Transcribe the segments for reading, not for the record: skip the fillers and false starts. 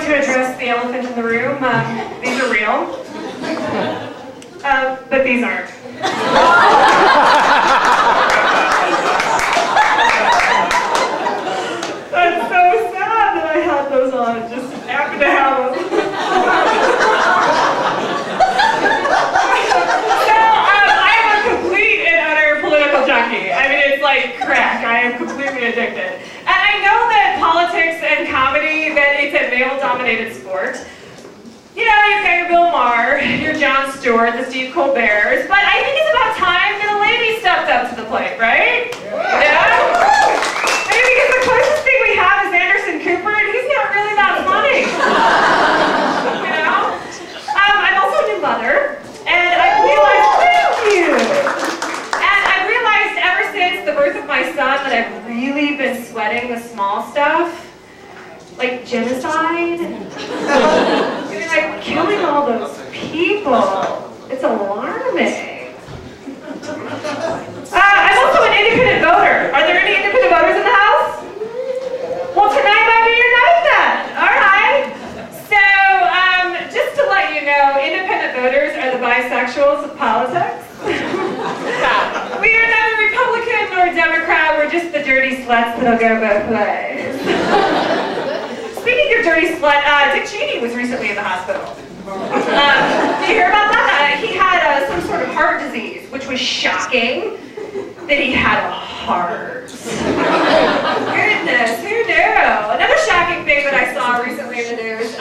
to address the elephant in the room. These are real. But these aren't. That's so sad that I had those on. Just happened to have them. So, I'm a complete and utter political junkie. I mean, it's like crack. I am completely addicted. And I know that politics and comedy, that it's a male-dominated sport. You know, you've got your Bill Maher, your Jon Stewart, the Steve Colberts, but I think it's about time that a lady stepped up to the plate, right? Yeah? I mean, because the closest thing we have is Anderson Cooper, and he's not really that funny. You know? I'm also a new mother, and I realized, thank you! And I realized ever since the birth of my son that I've really been sweating the small stuff. Like genocide, like killing all those people. It's alarming. I'm also an independent voter. Are there any independent voters in the house? Well, tonight might be your night then. All right. So, just to let you know, independent voters are the bisexuals of politics. We are neither Republican nor Democrat. We're just the dirty sluts that'll go both ways. Speaking of dirty slut, Dick Cheney was recently in the hospital. Did you hear about that? He had some sort of heart disease, which was shocking that he had a heart. Goodness, who knew? Another shocking thing that I saw recently in the news,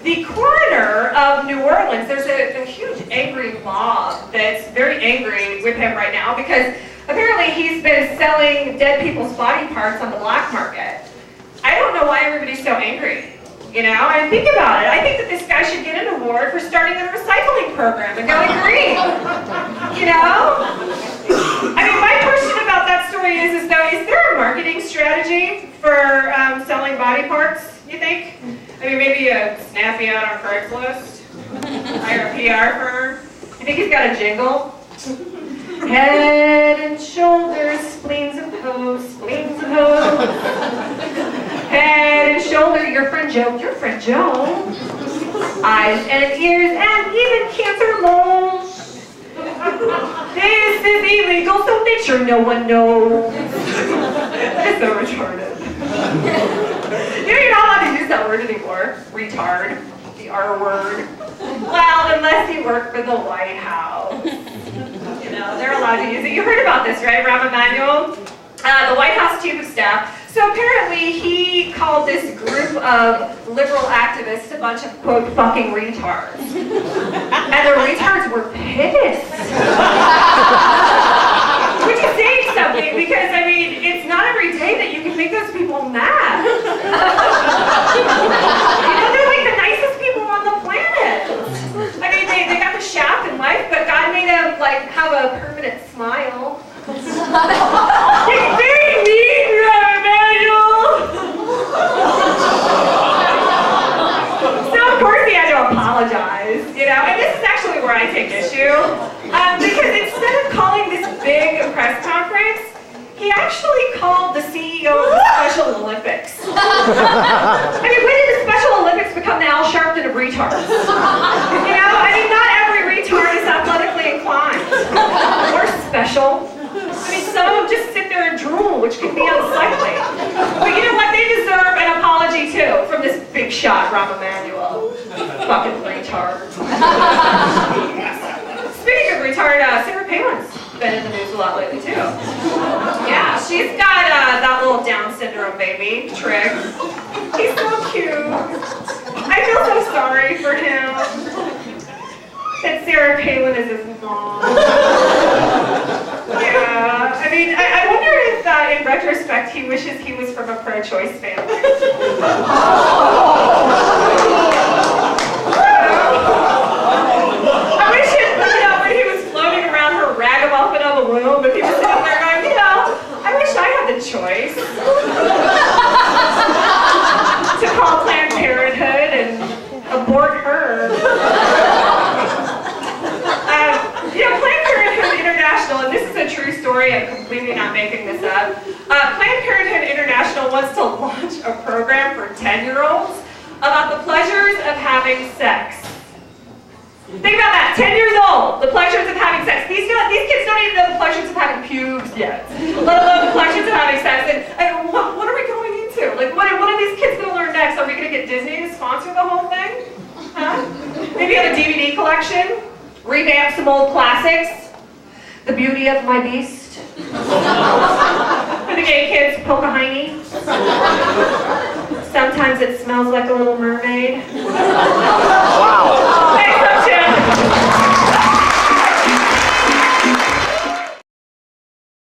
the coroner of New Orleans, there's a huge angry mob that's very angry with him right now because apparently he's been selling dead people's body parts on the black market. I don't know why everybody's so angry, you know? I think about it. I think that this guy should get an award for starting a recycling program and going green, you know? I mean, my question about that story is though, is there a marketing strategy for selling body parts, you think? I mean, maybe a snappy ad on Craigslist? Hire a PR firm? You think he's got a jingle? Head and shoulders, spleens and hose, spleens and hose. Head and shoulder, your friend Joe, eyes and ears and even cancer moles. This is illegal, so make sure no one knows. It's so retarded. You know, you're not allowed to use that word anymore. Retard, the R word. Well, unless you work for the White House. You know, they're allowed to use it. You heard about this, right, Rahm Emanuel? The White House Chief of Staff. So apparently he called this group of liberal activists a bunch of, quote, fucking retards. And the retards were pissed. Which is saying something, because, I mean, it's not every day that you can make those people mad. You know, they're like the nicest people on the planet. I mean, they got the shaft in life, but God made them, like, have a permanent smile. It's very mean, Rahm Emanuel! So, of course, he had to apologize, you know? And this is actually where I take issue. Because instead of calling this big press conference, he actually called the CEO of the Special Olympics. I mean, when did the Special Olympics become the Al Sharpton of retards? You know, I mean, not every retard is athletically inclined. Or special. I mean, some of them just sit there and drool, which can be unsightly. But you know what? They deserve an apology, too, from this big shot, Rahm Emanuel. Fucking retard. Speaking of retard, Sarah Palin's been in the news a lot lately, too. Yeah, she's got that little Down syndrome baby, Trig. He's so cute. I feel so sorry for him. That Sarah Palin is his mom. Yeah, I mean, I wonder if in retrospect he wishes he was from a pro-choice family. I wish it, you know, when he was floating around her ragamuffin of a womb, if he was sitting there going, you know, I wish I had the choice to call Planned Parenthood and abort her. You know, Planned Parenthood International, and this is a true story, I'm completely not making this up. Planned Parenthood International wants to launch a program for 10-year-olds about the pleasures of having sex. Think about that, 10 years old, the pleasures of having sex. These kids don't even know the pleasures of having pubes yet, let alone the pleasures of having sex. And what are we going into? Like, what are these kids going to learn next? Are we going to get Disney to sponsor the whole thing? Huh? Maybe have a DVD collection, revamp some old classics, The Beauty of My Beast, for the gay kids, Pocahontas. Sometimes It Smells Like a Little Mermaid.